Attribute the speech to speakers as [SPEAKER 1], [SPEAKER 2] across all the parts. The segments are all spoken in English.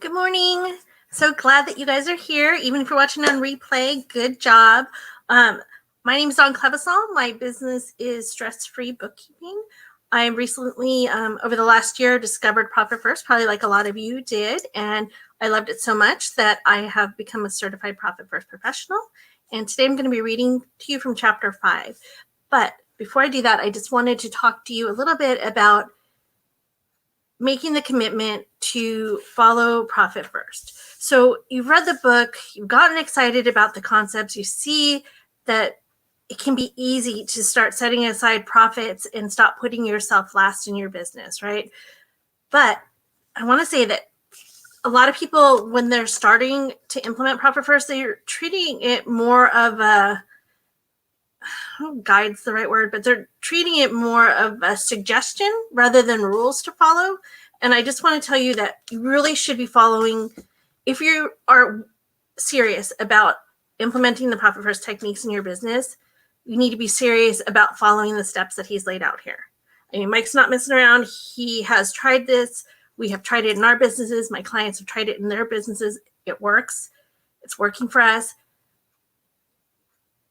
[SPEAKER 1] Good morning. So glad that you guys are here. Even if you're watching on replay, good job. My name is Dawn Clevisol. My business is Stress-Free Bookkeeping. I recently, over the last year, discovered Profit First, probably like a lot of you did, and I loved it so much that I have become a certified Profit First professional. And today I'm going to be reading to you from chapter 5. But before I do that, I just wanted to talk to you a little bit about making the commitment to follow Profit First. So you've read the book, you've gotten excited about the concepts, you see that it can be easy to start setting aside profits and stop putting yourself last in your business, right? But I want to say that a lot of people, when they're starting to implement Profit First, they're treating it more of a, guide's the right word, but they're treating it more of a suggestion rather than rules to follow. And I just want to tell you that you really should be following, if you are serious about implementing the Profit First techniques in your business, you need to be serious about following the steps that he's laid out here. I mean, Mike's not messing around. He has tried this. We have tried it in our businesses. My clients have tried it in their businesses. It works. It's working for us.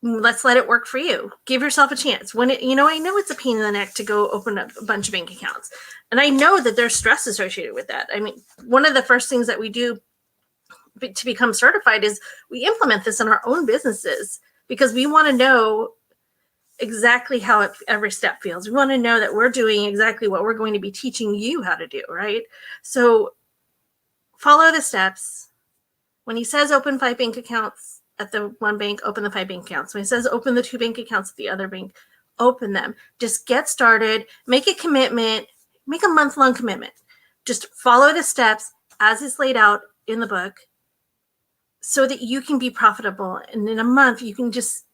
[SPEAKER 1] Let's let it work for you. Give yourself a chance. When it, I know it's a pain in the neck to go open up a bunch of bank accounts. And I know that there's stress associated with that. I mean, one of the first things that we do to become certified is we implement this in our own businesses because we want to know exactly how every step feels. We want to know that we're doing exactly what we're going to be teaching you how to do, right? So follow the steps. When he says open 5 bank accounts at the one bank, open the 5 bank accounts. When he says open the 2 bank accounts at the other bank, open them. Just get started, make a commitment, make a month-long commitment. Just follow the steps as is laid out in the book so that you can be profitable. And in a month, you can just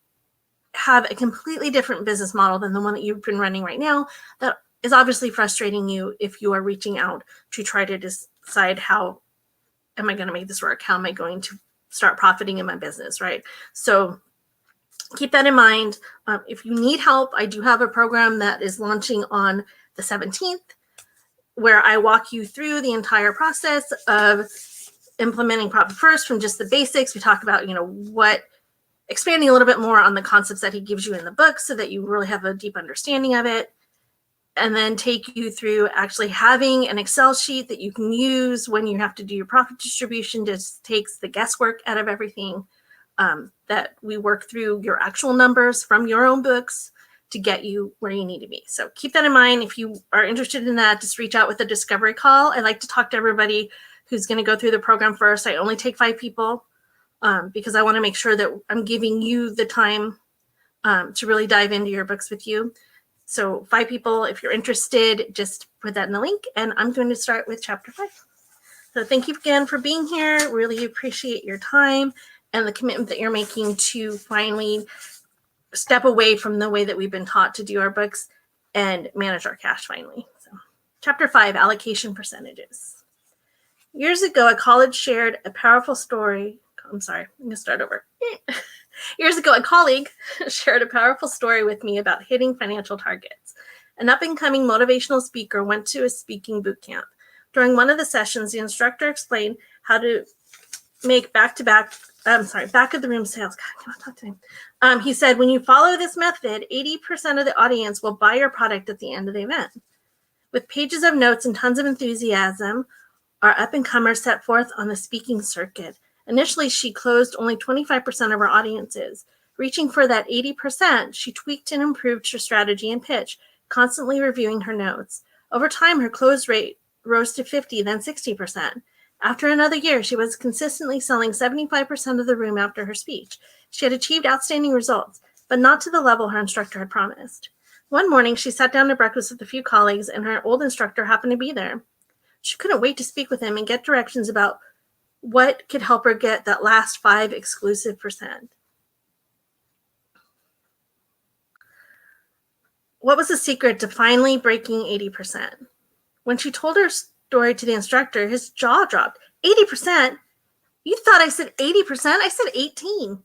[SPEAKER 1] have a completely different business model than the one that you've been running right now. That is obviously frustrating you if you are reaching out to try to decide how am I going to make this work? How am I going to start profiting in my business, right? So keep that in mind. If you need help, I do have a program that is launching on the 17th where I walk you through the entire process of implementing Profit First from just the basics. We talk about, expanding a little bit more on the concepts that he gives you in the book so that you really have a deep understanding of it. And then take you through actually having an Excel sheet that you can use when you have to do your profit distribution. Just takes the guesswork out of everything, that we work through your actual numbers from your own books to get you where you need to be. So keep that in mind. If you are interested in that, just reach out with a discovery call. I like to talk to everybody who's going to go through the program first. I only take 5 people because I want to make sure that I'm giving you the time to really dive into your books with you. So 5 people, if you're interested, just put that in the link. And I'm going to start with chapter 5. So thank you again for being here. Really appreciate your time and the commitment that you're making to finally step away from the way that we've been taught to do our books and manage our cash finally. So chapter 5, allocation percentages. Years ago, a colleague shared a powerful story. I'm sorry, I'm going to start over. Years ago, a colleague shared a powerful story with me about hitting financial targets. An up-and-coming motivational speaker went to a speaking boot camp. During one of the sessions, the instructor explained how to make back of the room sales. God, I cannot talk to him. He said, when you follow this method, 80% of the audience will buy your product at the end of the event. With pages of notes and tons of enthusiasm, our up-and-comer set forth on the speaking circuit. Initially, she closed only 25% of her audiences. Reaching for that 80%, she tweaked and improved her strategy and pitch, constantly reviewing her notes. Over time, her close rate rose to 50%, then 60%. After another year, she was consistently selling 75% of the room after her speech. She had achieved outstanding results, but not to the level her instructor had promised. One morning, she sat down to breakfast with a few colleagues, and her old instructor happened to be there. She couldn't wait to speak with him and get directions about what could help her get that last 5 exclusive percent. What was the secret to finally breaking 80%? When she told her story to the instructor, his jaw dropped. 80%? You thought I said 80%? I said 18.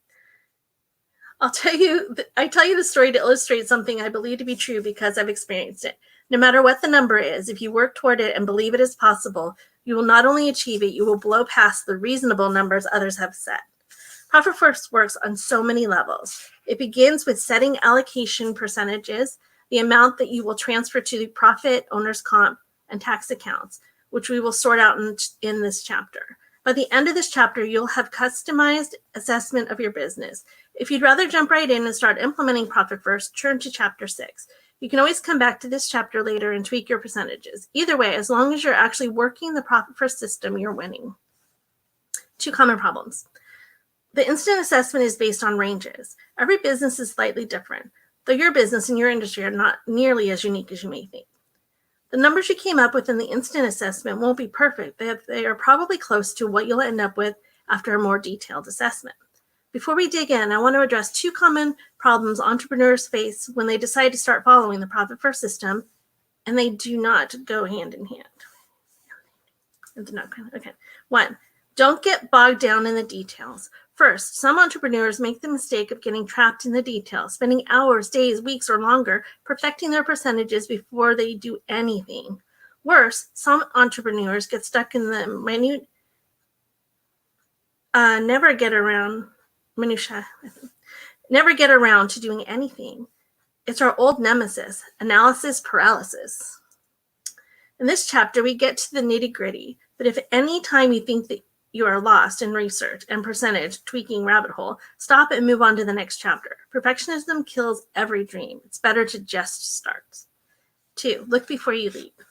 [SPEAKER 1] I tell you the story to illustrate something I believe to be true because I've experienced it. No matter what the number is, if you work toward it and believe it is possible, You will not only achieve it, you will blow past the reasonable numbers others have set. Profit First works on so many levels. It begins with setting allocation percentages, the amount that you will transfer to the profit, owner's comp, and tax accounts, which we will sort out in this chapter. By the end of this chapter, you'll have customized assessment of your business. If you'd rather jump right in and start implementing Profit First, turn to chapter 6. You can always come back to this chapter later and tweak your percentages. Either way, as long as you're actually working the Profit First system, you're winning. 2 common problems. The instant assessment is based on ranges. Every business is slightly different, though your business and your industry are not nearly as unique as you may think. The numbers you came up with in the instant assessment won't be perfect, but they are probably close to what you'll end up with after a more detailed assessment. Before we dig in, I want to address 2 common problems entrepreneurs face when they decide to start following the Profit First system, and they do not go hand in hand. Okay. 1, don't get bogged down in the details. First, some entrepreneurs make the mistake of getting trapped in the details, spending hours, days, weeks, or longer perfecting their percentages before they do anything. Worse, some entrepreneurs get stuck in the minute, never get around to doing anything. It's our old nemesis, analysis paralysis. In this chapter, we get to the nitty-gritty, but if at any time you think that you are lost in research and percentage tweaking rabbit hole, stop and move on to the next chapter. Perfectionism kills every dream. It's better to just start. 2, look before you leap.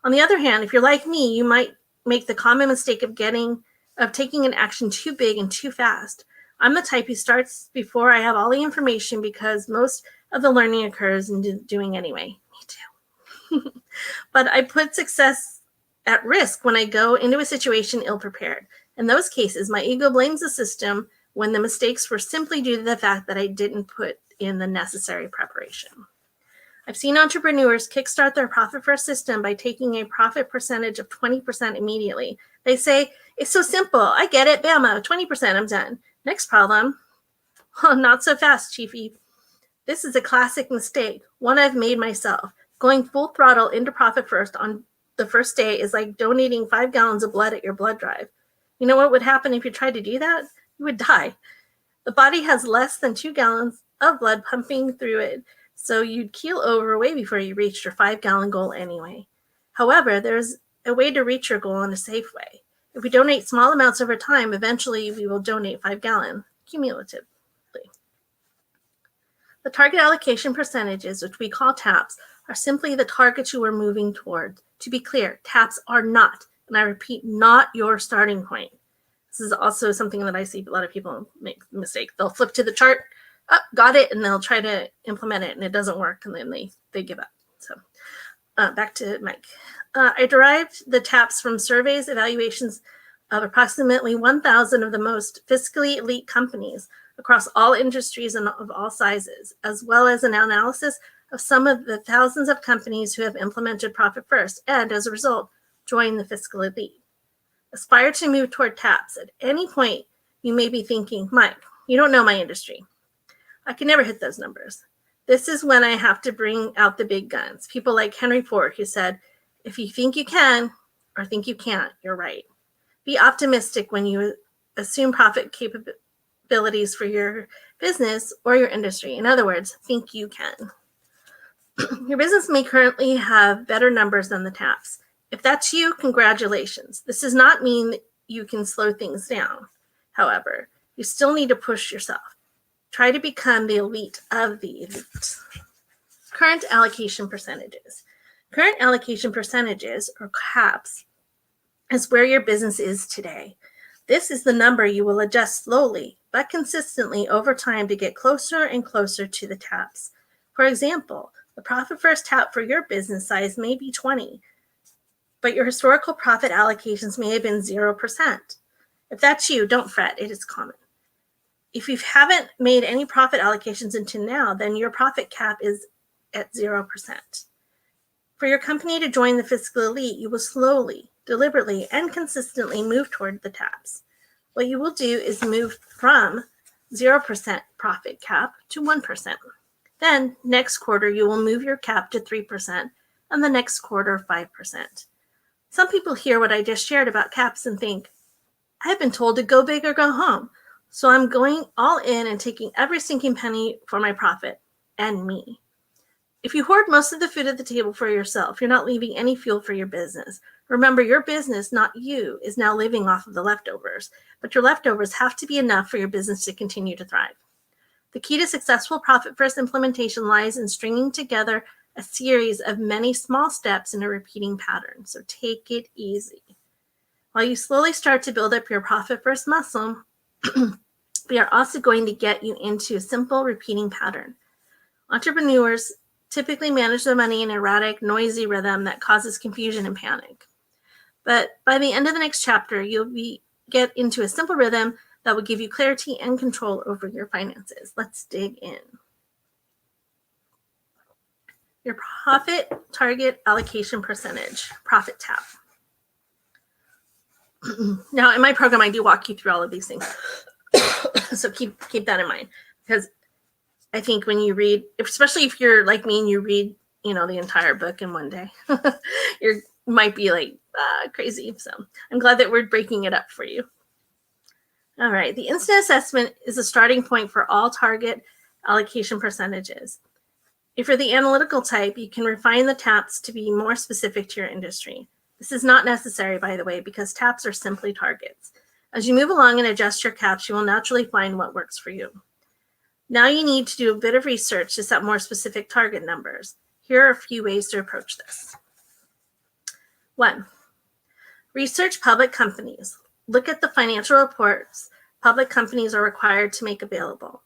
[SPEAKER 1] On the other hand, if you're like me, you might make the common mistake of taking an action too big and too fast. I'm the type who starts before I have all the information because most of the learning occurs in doing anyway. Me too. But I put success at risk when I go into a situation ill-prepared. In those cases, my ego blames the system when the mistakes were simply due to the fact that I didn't put in the necessary preparation. I've seen entrepreneurs kickstart their Profit First system by taking a profit percentage of 20% immediately. They say, it's so simple. I get it. Bama, 20%, I'm done. Next problem. Oh, not so fast, Chiefy. This is a classic mistake, one I've made myself. Going full throttle into Profit First on the first day is like donating 5 gallons of blood at your blood drive. You know what would happen if you tried to do that? You would die. The body has less than 2 gallons of blood pumping through it, so you'd keel over way before you reached your 5-gallon goal anyway. However, there's a way to reach your goal in a safe way. If we donate small amounts over time, eventually we will donate 5 gallons cumulatively. The target allocation percentages, which we call TAPs, are simply the targets you are moving toward. To be clear, TAPs are not, and I repeat, not your starting point. This is also something that I see a lot of people make the mistake. They'll flip to the chart, got it, and they'll try to implement it, and it doesn't work, and then they give up. So back to Mike. I derived the TAPs from surveys, evaluations of approximately 1,000 of the most fiscally elite companies across all industries and of all sizes, as well as an analysis of some of the thousands of companies who have implemented Profit First and, as a result, joined the fiscal elite. Aspire to move toward TAPs. At any point, you may be thinking, Mike, you don't know my industry. I can never hit those numbers. This is when I have to bring out the big guns. People like Henry Ford, who said, if you think you can or think you can't, you're right. Be optimistic when you assume profit capabilities for your business or your industry. In other words, think you can. Your business may currently have better numbers than the TAPs. If that's you, congratulations. This does not mean that you can slow things down. However, you still need to push yourself. Try to become the elite of the elite. Current allocation percentages. Current allocation percentages, or CAPs, is where your business is today. This is the number you will adjust slowly but consistently over time to get closer and closer to the TAPs. For example, the Profit First TAP for your business size may be 20, but your historical profit allocations may have been 0%. If that's you, don't fret, it is common. If you haven't made any profit allocations until now, then your profit cap is at 0%. For your company to join the fiscal elite, you will slowly, deliberately, and consistently move toward the TAPs. What you will do is move from 0% profit cap to 1%. Then, next quarter, you will move your cap to 3%, and the next quarter, 5%. Some people hear what I just shared about caps and think, I've been told to go big or go home, so I'm going all in and taking every sinking penny for my profit and me. If you hoard most of the food at the table for yourself, you're not leaving any fuel for your business. Remember, your business, not you, is now living off of the leftovers, but your leftovers have to be enough for your business to continue to thrive. The key to successful profit-first implementation lies in stringing together a series of many small steps in a repeating pattern, so take it easy. While you slowly start to build up your profit-first muscle, we are also going to get you into a simple repeating pattern. Entrepreneurs typically manage their money in an erratic, noisy rhythm that causes confusion and panic. But by the end of the next chapter, you'll get into a simple rhythm that will give you clarity and control over your finances. Let's dig in. Your profit target allocation percentage, profit tab. Now, in my program, I do walk you through all of these things. So keep that in mind, because I think when you read, especially if you're like me and you read, the entire book in one day, you might be like crazy. So I'm glad that we're breaking it up for you. All right. The instant assessment is a starting point for all target allocation percentages. If you're the analytical type, you can refine the TAPs to be more specific to your industry. This is not necessary, by the way, because TAPs are simply targets. As you move along and adjust your caps, you will naturally find what works for you. Now you need to do a bit of research to set more specific target numbers. Here are a few ways to approach this. 1. Research public companies. Look at the financial reports public companies are required to make available.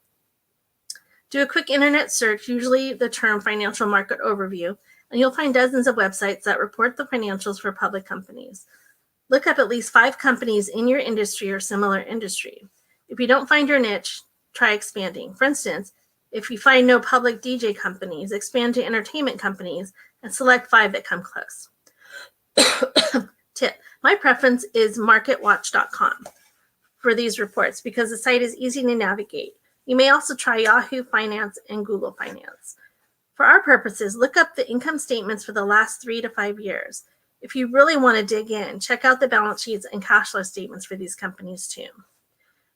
[SPEAKER 1] Do a quick internet search, usually the term financial market overview, and you'll find dozens of websites that report the financials for public companies. Look up at least 5 companies in your industry or similar industry. If you don't find your niche, try expanding. For instance, if you find no public DJ companies, expand to entertainment companies and select 5 that come close. Tip: my preference is marketwatch.com for these reports because the site is easy to navigate. You may also try Yahoo Finance and Google Finance. For our purposes, look up the income statements for the last 3 to 5 years. If you really want to dig in, check out the balance sheets and cash flow statements for these companies too.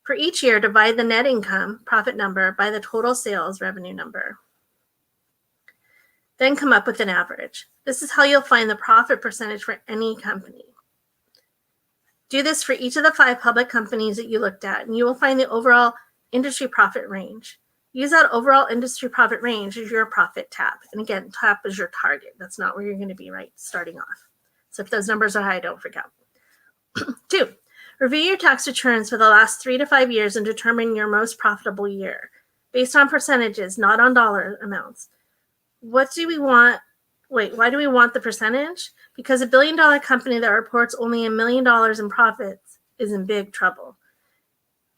[SPEAKER 1] For each year, divide the net income, profit number, by the total sales revenue number. Then come up with an average. This is how you'll find the profit percentage for any company. Do this for each of the 5 public companies that you looked at, and you will find the overall industry profit range. Use that overall industry profit range as your profit tab. And again, tab is your target. That's not where you're going to be right starting off. So if those numbers are high, don't forget. 2. Review your tax returns for the last 3 to 5 years and determine your most profitable year based on percentages, not on dollar amounts. Why do we want the percentage? Because a $1 billion company that reports only $1 million in profits is in big trouble.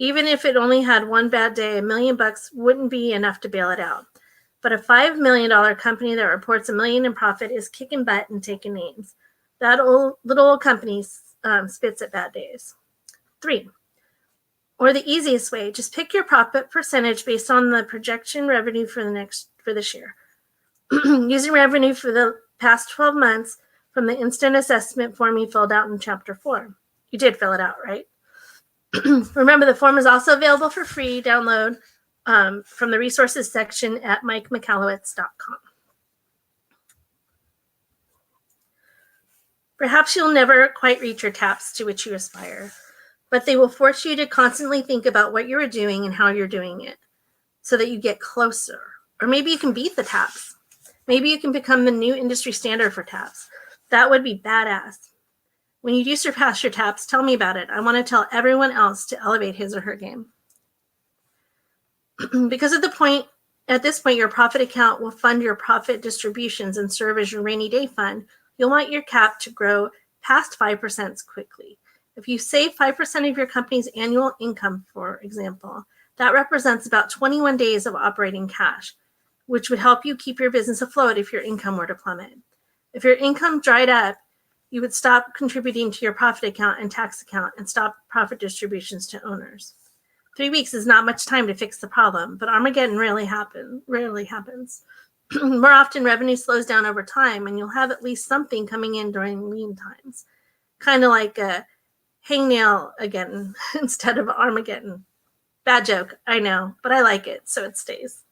[SPEAKER 1] Even if it only had one bad day, $1 million wouldn't be enough to bail it out. But a $5 million company that reports $1 million in profit is kicking butt and taking names. That little old company spits at bad days. 3, or the easiest way, just pick your profit percentage based on the projection revenue for this year. Using revenue for the past 12 months from the instant assessment form you filled out in chapter 4. You did fill it out, right? Remember, the form is also available for free download from the resources section at mikemichalowicz.com. Perhaps you'll never quite reach your TAPs to which you aspire, but they will force you to constantly think about what you're doing and how you're doing it so that you get closer. Or maybe you can beat the TAPs. Maybe you can become the new industry standard for TAPs. That would be badass. When you do surpass your TAPs, tell me about it. I want to tell everyone else to elevate his or her game. Because at this point, your profit account will fund your profit distributions and serve as your rainy day fund. You'll want your cap to grow past 5% quickly. If you save 5% of your company's annual income, for example, that represents about 21 days of operating cash, which would help you keep your business afloat if your income were to plummet. If your income dried up, you would stop contributing to your profit account and tax account and stop profit distributions to owners. 3 weeks is not much time to fix the problem, but Armageddon rarely happens. More often, revenue slows down over time, and you'll have at least something coming in during lean times. Kind of like a hangnail again instead of Armageddon. Bad joke, I know, but I like it, so it stays.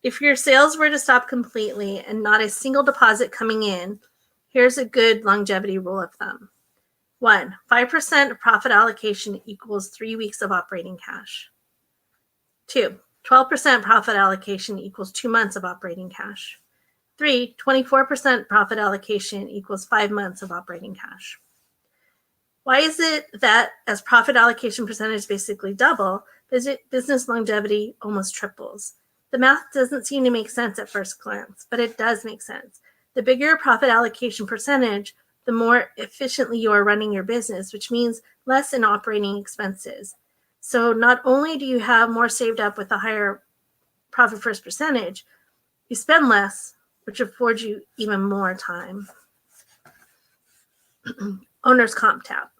[SPEAKER 1] If your sales were to stop completely and not a single deposit coming in, here's a good longevity rule of thumb. 1. 5% of profit allocation equals 3 weeks of operating cash. 2. 12% profit allocation equals 2 months of operating cash. 3. 24% profit allocation equals 5 months of operating cash. Why is it that as profit allocation percentage basically double, business longevity almost triples? The math doesn't seem to make sense at first glance, but it does make sense. The bigger your profit allocation percentage, the more efficiently you are running your business, which means less in operating expenses. So not only do you have more saved up with a higher profit first percentage, you spend less, which affords you even more time. Owner's comp tap.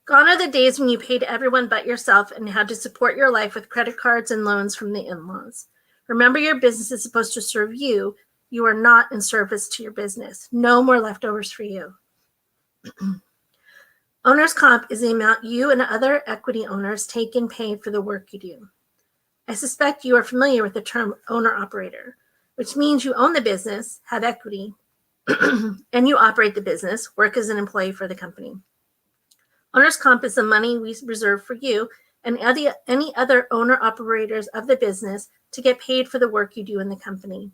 [SPEAKER 1] Gone are the days when you paid everyone but yourself and had to support your life with credit cards and loans from the in-laws. Remember, your business is supposed to serve you. You are not in service to your business. No more leftovers for you. Owner's comp is the amount you and other equity owners take and pay for the work you do. I suspect you are familiar with the term owner-operator, which means you own the business, have equity, and you operate the business, work as an employee for the company. Owner's comp is the money we reserve for you and any other owner-operators of the business to get paid for the work you do in the company.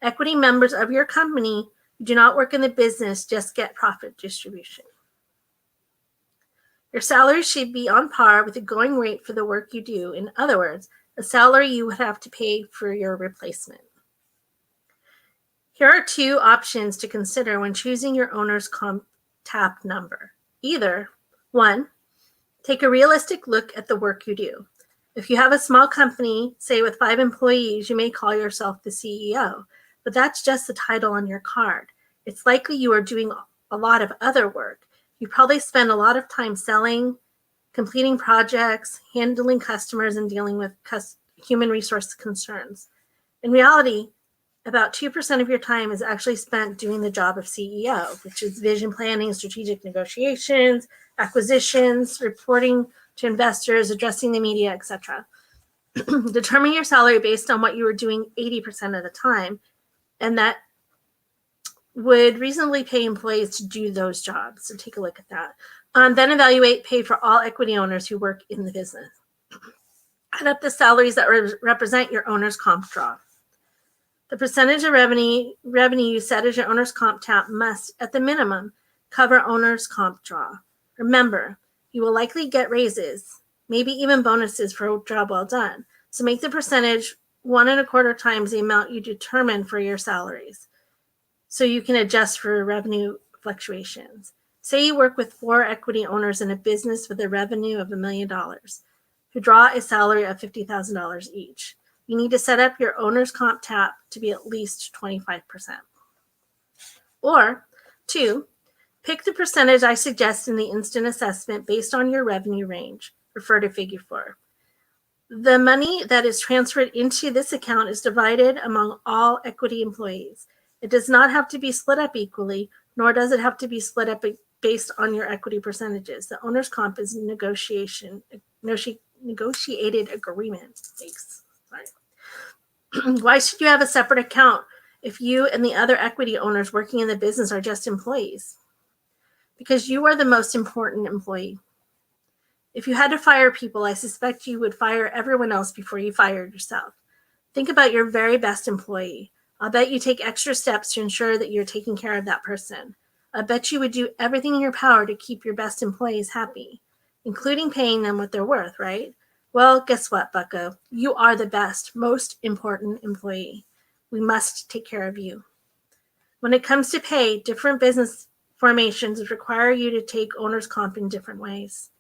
[SPEAKER 1] Equity members of your company who do not work in the business just get profit distribution. Your salary should be on par with the going rate for the work you do. In other words, a salary you would have to pay for your replacement. Here are 2 options to consider when choosing your owner's comp tap number. Either 1, take a realistic look at the work you do. If you have a small company, say with 5 employees, you may call yourself the CEO, but that's just the title on your card. It's likely you are doing a lot of other work. You probably spend a lot of time selling, completing projects, handling customers, and dealing with human resource concerns. In reality, about 2% of your time is actually spent doing the job of CEO, which is vision planning, strategic negotiations, acquisitions, reporting to investors, addressing the media, etc. Determine your salary based on what you were doing 80% of the time, and that would reasonably pay employees to do those jobs. So take a look at that. Then evaluate pay for all equity owners who work in the business. Add up the salaries that represent your owner's comp draw. The percentage of revenue you set as your owner's comp tap must, at the minimum, cover owner's comp draw. Remember, you will likely get raises, maybe even bonuses for a job well done. So make the percentage 1.25 times the amount you determine for your salaries, so you can adjust for revenue fluctuations. Say you work with 4 equity owners in a business with a revenue of $1 million, who draw a salary of $50,000 each. You need to set up your owner's comp tap to be at least 25%. Or 2, pick the percentage I suggest in the instant assessment based on your revenue range. Refer to figure 4. The money that is transferred into this account is divided among all equity employees. It does not have to be split up equally, nor does it have to be split up based on your equity percentages. The owner's comp is negotiated agreement. Why should you have a separate account if you and the other equity owners working in the business are just employees? Because you are the most important employee. If you had to fire people, I suspect you would fire everyone else before you fired yourself. Think about your very best employee. I'll bet you take extra steps to ensure that you're taking care of that person. I bet you would do everything in your power to keep your best employees happy, including paying them what they're worth, right? Well, guess what, bucko? You are the best, most important employee. We must take care of you. When it comes to pay, different business formations require you to take owner's comp in different ways.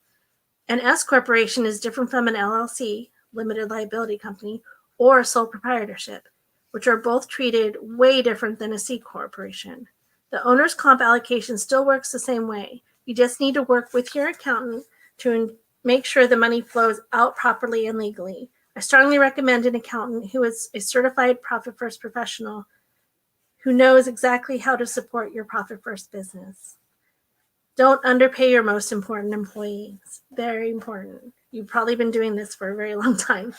[SPEAKER 1] An S corporation is different from an LLC, limited liability company, or a sole proprietorship, which are both treated way different than a C corporation. The owner's comp allocation still works the same way. You just need to work with your accountant to make sure the money flows out properly and legally. I strongly recommend an accountant who is a certified profit first professional who knows exactly how to support your profit first business. Don't underpay your most important employees. Very important. You've probably been doing this for a very long time.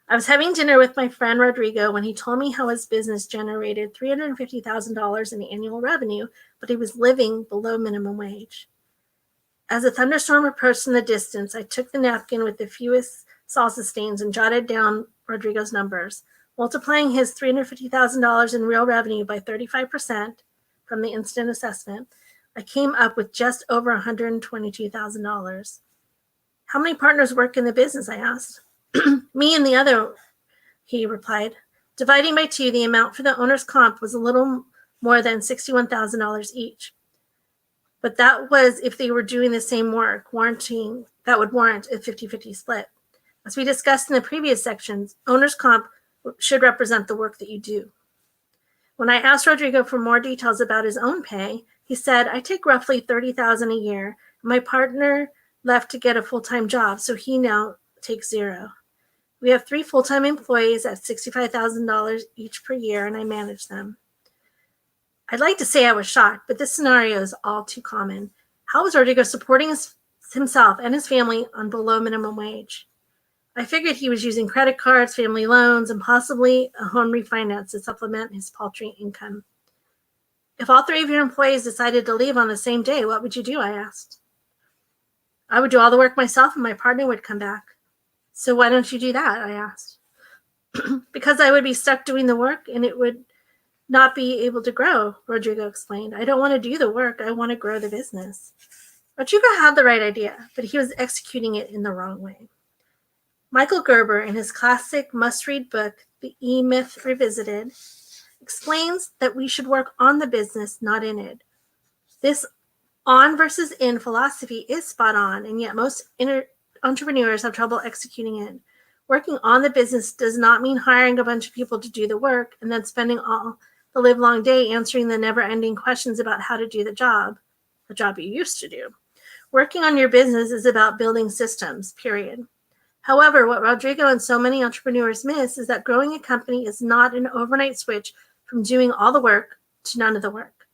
[SPEAKER 1] I was having dinner with my friend Rodrigo when he told me how his business generated $350,000 in annual revenue, but he was living below minimum wage. As a thunderstorm approached in the distance, I took the napkin with the fewest salsa stains and jotted down Rodrigo's numbers. Multiplying his $350,000 in real revenue by 35% from the instant assessment, I came up with just over $122,000. How many partners work in the business? I asked. Me and the other, he replied. Dividing by 2, the amount for the owner's comp was a little more than $61,000 each. But that was if they were doing the same work, that would warrant a 50-50 split. As we discussed in the previous sections, owner's comp should represent the work that you do. When I asked Rodrigo for more details about his own pay, he said, I take roughly $30,000 a year. My partner left to get a full-time job, so he now takes $0. We have 3 full-time employees at $65,000 each per year, and I manage them. I'd like to say I was shocked, but this scenario is all too common. How was Rodrigo supporting himself and his family on below minimum wage? I figured he was using credit cards, family loans, and possibly a home refinance to supplement his paltry income. If all 3 of your employees decided to leave on the same day, what would you do? I asked. I would do all the work myself and my partner would come back. So why don't you do that? I asked. Because I would be stuck doing the work and it would not be able to grow, Rodrigo explained. I don't want to do the work. I want to grow the business. Rodrigo had the right idea, but he was executing it in the wrong way. Michael Gerber, in his classic must-read book, The E-Myth Revisited, explains that we should work on the business, not in it. This on versus in philosophy is spot on, and yet most entrepreneurs have trouble executing it. Working on the business does not mean hiring a bunch of people to do the work and then spending all the livelong day answering the never-ending questions about how to do the job you used to do. Working on your business is about building systems, period. However, what Rodrigo and so many entrepreneurs miss is that growing a company is not an overnight switch from doing all the work to none of the work.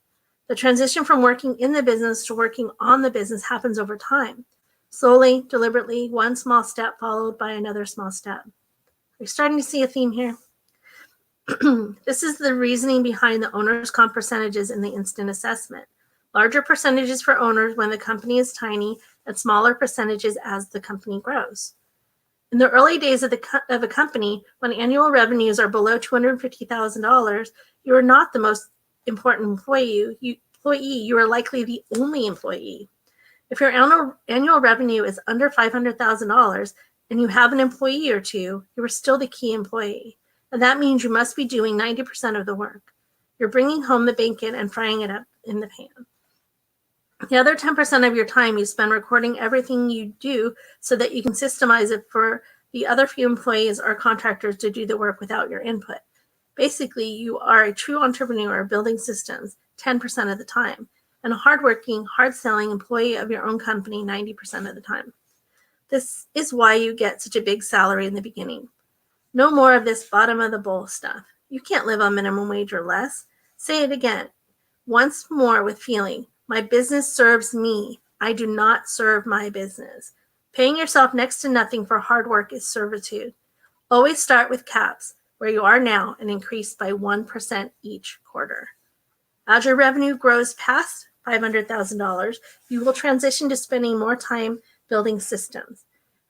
[SPEAKER 1] The transition from working in the business to working on the business happens over time. Slowly, deliberately, one small step followed by another small step. We're starting to see a theme here. This is the reasoning behind the owner's comp percentages in the instant assessment. Larger percentages for owners when the company is tiny and smaller percentages as the company grows. In the early days of a company, when annual revenues are below $250,000, you are not the most important employee. You are likely the only employee. If your annual revenue is under $500,000 and you have an employee or 2, you are still the key employee. And that means you must be doing 90% of the work. You're bringing home the bacon and frying it up in the pan. The other 10% of your time you spend recording everything you do so that you can systemize it for the other few employees or contractors to do the work without your input. Basically, you are a true entrepreneur building systems 10% of the time, and a hardworking, hard-selling employee of your own company 90% of the time. This is why you get such a big salary in the beginning. No more of this bottom-of-the-bowl stuff. You can't live on minimum wage or less. Say it again, once more with feeling. My business serves me. I do not serve my business. Paying yourself next to nothing for hard work is servitude. Always start with caps, where you are now, and increase by 1% each quarter. As your revenue grows past $500,000, you will transition to spending more time building systems.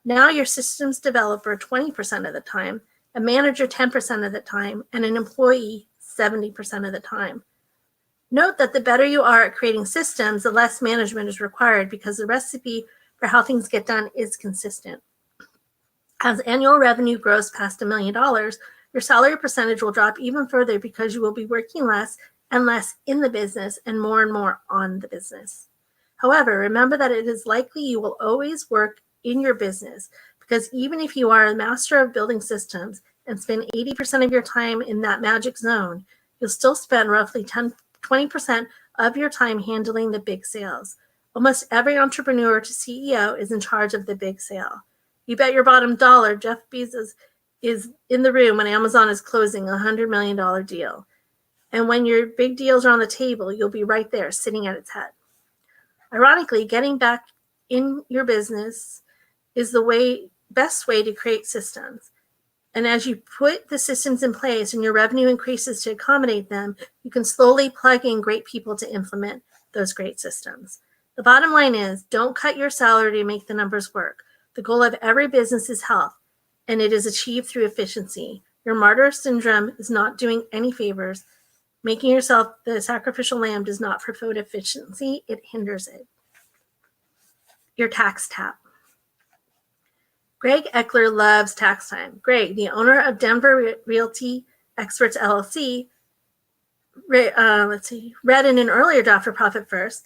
[SPEAKER 1] Now you're systems developer 20% of the time, a manager 10% of the time, and an employee 70% of the time. Note that the better you are at creating systems, the less management is required because the recipe for how things get done is consistent. As annual revenue grows past $1 million, your salary percentage will drop even further because you will be working less and less in the business and more on the business. However, remember that it is likely you will always work in your business because even if you are a master of building systems and spend 80% of your time in that magic zone, you'll still spend roughly 20% of your time handling the big sales. Almost every entrepreneur to CEO is in charge of the big sale. You bet your bottom dollar Jeff Bezos is in the room when Amazon is closing a $100 million deal. And when your big deals are on the table, you'll be right there sitting at its head. Ironically, getting back in your business is the best way to create systems. And as you put the systems in place and your revenue increases to accommodate them, you can slowly plug in great people to implement those great systems. The bottom line is, don't cut your salary to make the numbers work. The goal of every business is health, and it is achieved through efficiency. Your martyr syndrome is not doing any favors. Making yourself the sacrificial lamb does not promote efficiency, it hinders it. Your tax tap. Greg Eckler loves tax time. Greg, the owner of Denver Realty Experts LLC, read in an earlier draft for Profit First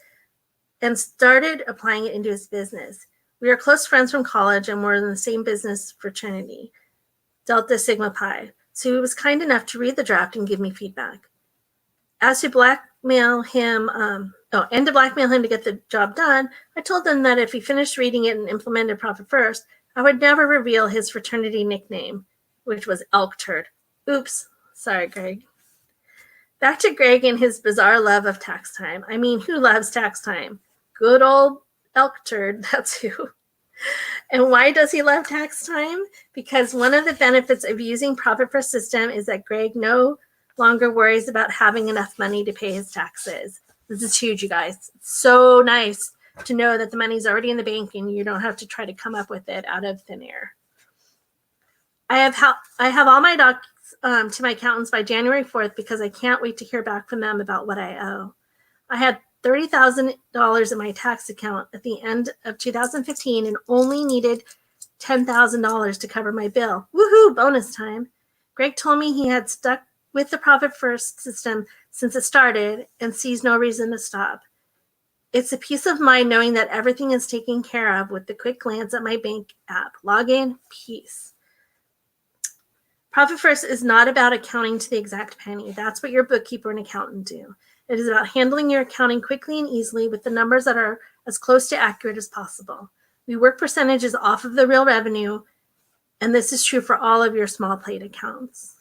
[SPEAKER 1] and started applying it into his business. We are close friends from college and we're in the same business fraternity, Delta Sigma Pi. So he was kind enough to read the draft and give me feedback. As to blackmail him, to get the job done, I told him that if he finished reading it and implemented Profit First, I would never reveal his fraternity nickname, which was Elk Turd. Oops. Sorry, Greg. Back to Greg and his bizarre love of tax time. I mean, who loves tax time? Good old Elk Turd, that's who. And why does he love tax time? Because one of the benefits of using Profit First system is that Greg no longer worries about having enough money to pay his taxes. This is huge, you guys. It's so nice to know that the money's already in the bank and you don't have to try to come up with it out of thin air. I have all my docs to my accountants by January 4th because I can't wait to hear back from them about what I owe. I had $30,000 in my tax account at the end of 2015 and only needed $10,000 to cover my bill. Woohoo, bonus time. Greg told me he had stuck with the Profit First system since it started and sees no reason to stop. It's a peace of mind knowing that everything is taken care of with the quick glance at my bank app. Log in, peace. Profit First is not about accounting to the exact penny. That's what your bookkeeper and accountant do. It is about handling your accounting quickly and easily with the numbers that are as close to accurate as possible. We work percentages off of the real revenue, and this is true for all of your small plate accounts.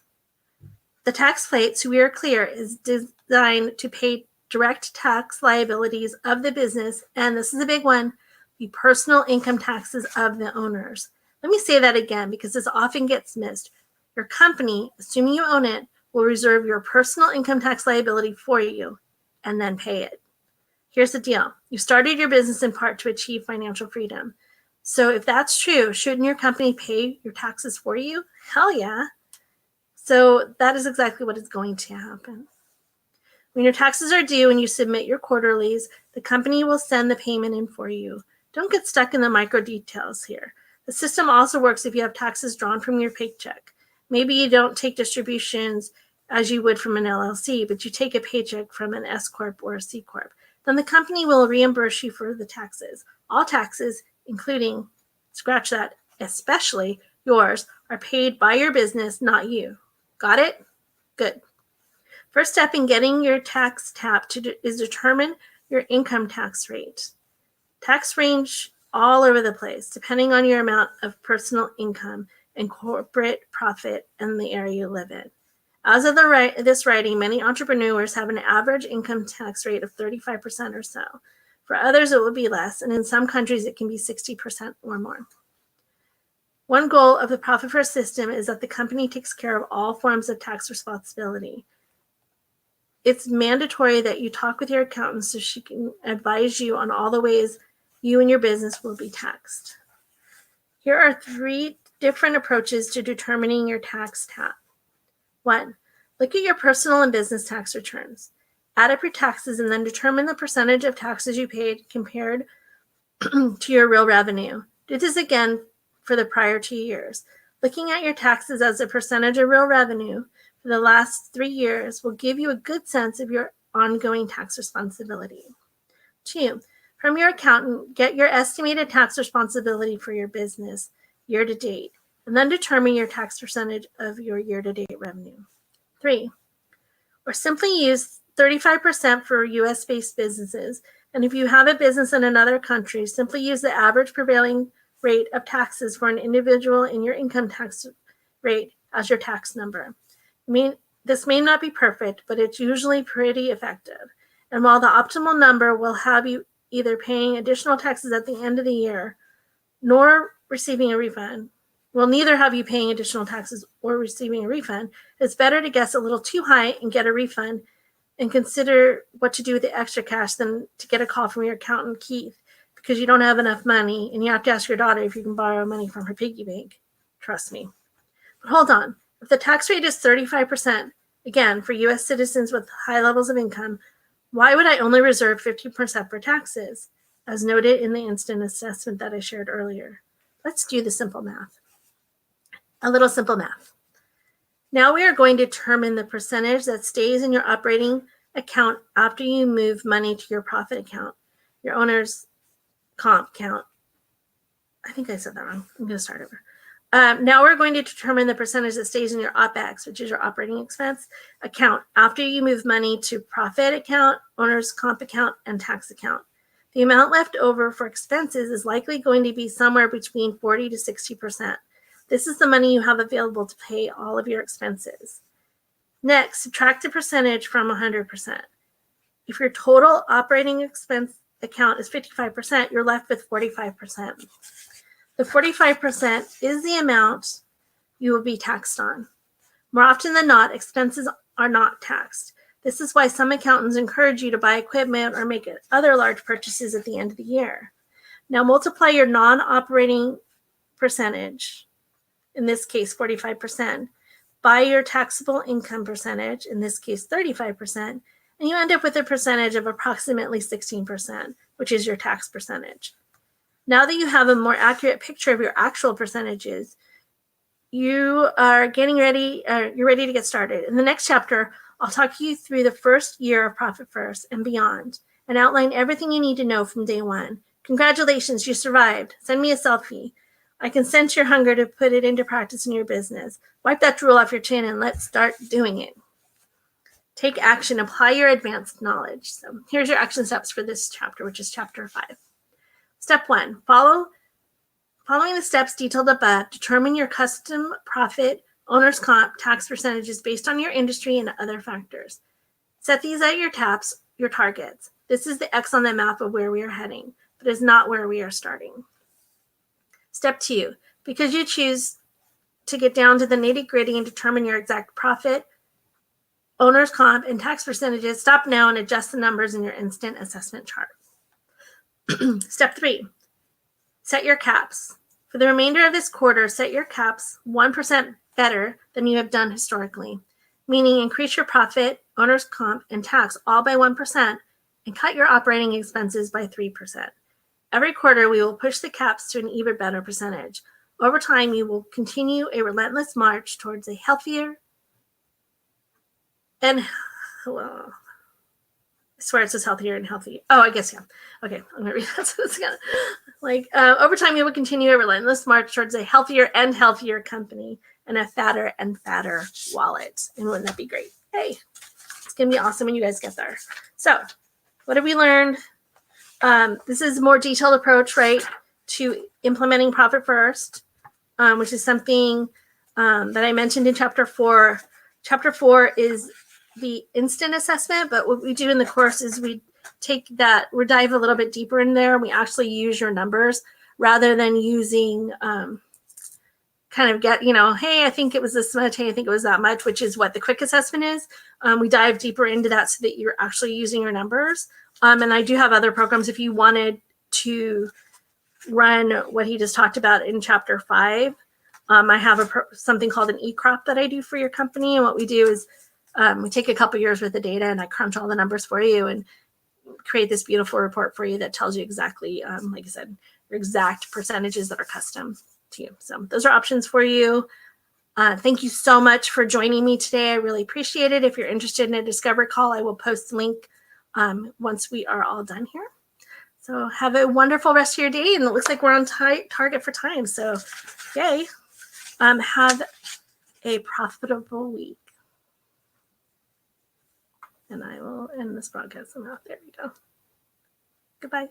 [SPEAKER 1] The tax plate, so we are clear, is designed to pay direct tax liabilities of the business, and this is a big one, the personal income taxes of the owners. Let me say that again because this often gets missed. Your company, assuming you own it, will reserve your personal income tax liability for you and then pay it. Here's the deal. You started your business in part to achieve financial freedom. So if that's true, shouldn't your company pay your taxes for you? Hell yeah. So that is exactly what is going to happen. When your taxes are due and you submit your quarterlies, the company will send the payment in for you. Don't get stuck in the micro details here. The system also works if you have taxes drawn from your paycheck. Maybe you don't take distributions as you would from an LLC, but you take a paycheck from an S Corp or a C Corp. Then the company will reimburse you for the taxes. All taxes, including, scratch that, especially yours, are paid by your business, not you. Got it? Good. First step in getting your tax tap is determine your income tax rate. Tax range all over the place, depending on your amount of personal income and corporate profit and the area you live in. As of this writing, many entrepreneurs have an average income tax rate of 35% or so. For others, it will be less, and in some countries, it can be 60% or more. One goal of the Profit First system is that the company takes care of all forms of tax responsibility. It's mandatory that you talk with your accountant so she can advise you on all the ways you and your business will be taxed. Here are 3 different approaches to determining your tax tap. 1, look at your personal and business tax returns. Add up your taxes and then determine the percentage of taxes you paid compared to your real revenue. Do this again for the prior 2 years. Looking at your taxes as a percentage of real revenue for the last 3 years will give you a good sense of your ongoing tax responsibility. 2, from your accountant, get your estimated tax responsibility for your business year to date, and then determine your tax percentage of your year-to-date revenue. 3, or simply use 35% for US-based businesses, and if you have a business in another country, simply use the average prevailing rate of taxes for an individual in your income tax rate as your tax number. This may not be perfect, but it's usually pretty effective. And while the optimal number will have you either paying additional taxes at the end of the year, nor receiving a refund, will neither have you paying additional taxes or receiving a refund, it's better to guess a little too high and get a refund and consider what to do with the extra cash than to get a call from your accountant, Keith, because you don't have enough money and you have to ask your daughter if you can borrow money from her piggy bank. Trust me. But hold on. If the tax rate is 35%, again, for U.S. citizens with high levels of income, why would I only reserve 50% for taxes, as noted in the instant assessment that I shared earlier? Let's do the simple math. A little simple math. Now we are going to determine the percentage that stays in your operating account after you move money to your profit account, your owner's comp account. I think I said that wrong. I'm going to start over. Now we're going to determine the percentage that stays in your OPEX, which is your operating expense account, after you move money to profit account, owner's comp account, and tax account. The amount left over for expenses is likely going to be somewhere between 40 to 60%. This is the money you have available to pay all of your expenses. Next, subtract the percentage from 100%. If your total operating expense account is 55%, you're left with 45%. The 45% is the amount you will be taxed on. More often than not, expenses are not taxed. This is why some accountants encourage you to buy equipment or make other large purchases at the end of the year. Now multiply your non-operating percentage, in this case 45%, by your taxable income percentage, in this case 35%, and you end up with a percentage of approximately 16%, which is your tax percentage. Now that you have a more accurate picture of your actual percentages, you're ready to get started. In the next chapter, I'll talk you through the first year of Profit First and beyond, and outline everything you need to know from day one. Congratulations, you survived. Send me a selfie. I can sense your hunger to put it into practice in your business. Wipe that drool off your chin and let's start doing it. Take action, apply your advanced knowledge. So here's your action steps for this chapter, which is chapter 5. Step 1, following the steps detailed above, determine your custom profit, owner's comp, tax percentages based on your industry and other factors. Set these at your targets. This is the X on the map of where we are heading, but is not where we are starting. Step 2, because you choose to get down to the nitty-gritty and determine your exact profit, owner's comp, and tax percentages, stop now and adjust the numbers in your instant assessment chart. Step 3, set your caps. For the remainder of this quarter, set your caps 1% better than you have done historically, meaning increase your profit, owner's comp, and tax all by 1% and cut your operating expenses by 3%. Every quarter, we will push the caps to an even better percentage. Over time, you will continue a relentless march towards a healthier and I swear it says healthier and healthy. Oh, I guess, yeah. Okay, I'm going to read that. So it's kind of over time, you will continue a relentless march towards a healthier and healthier company and a fatter and fatter wallet. And wouldn't that be great? Hey, it's going to be awesome when you guys get there. So what have we learned? This is a more detailed approach, right, to implementing Profit First, which is something that I mentioned in Chapter 4. Chapter 4 is the instant assessment, but what we do in the course is we dive a little bit deeper in there. We actually use your numbers rather than using hey, I think it was this much, hey, I think it was that much, which is what the quick assessment is. We dive deeper into that so that you're actually using your numbers. And I do have other programs if you wanted to run what he just talked about in Chapter 5. I have something called an e-crop that I do for your company. And what we do is we take a couple years worth of data and I crunch all the numbers for you and create this beautiful report for you that tells you exactly, like I said, your exact percentages that are custom to you. So those are options for you. Thank you so much for joining me today. I really appreciate it. If you're interested in a discovery call, I will post the link once we are all done here. So have a wonderful rest of your day. And it looks like we're on target for time. So yay. Have a profitable week. And I will end this broadcast somehow. There we go. Goodbye.